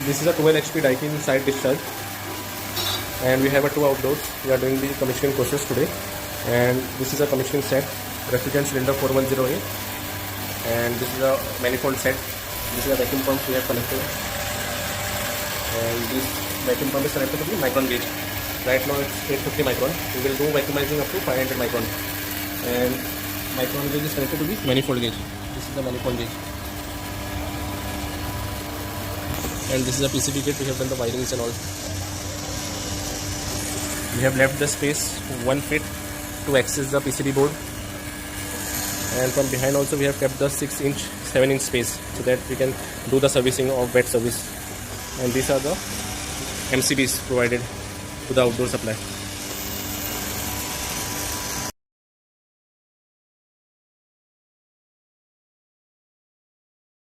This is a 12 HP Daikin side discharge, and we have a 2 outdoors. We are doing the commissioning process today, and this is a commissioning set, refrigerant cylinder 410A, and this is a manifold set. This is a vacuum pump we have connected, and this vacuum pump is connected to the micron gauge. Right now it's 850 micron. We will do vacuumizing up to 500 micron, and micron gauge is connected to the manifold gauge. This is the manifold gauge. And this is a PCB kit. We have done the wirings and all. We have left the space 1 feet to access the PCB board, and from behind also we have kept the 6-inch, 7-inch space so that we can do the servicing of wet service. And these are the MCBs provided to the outdoor supply.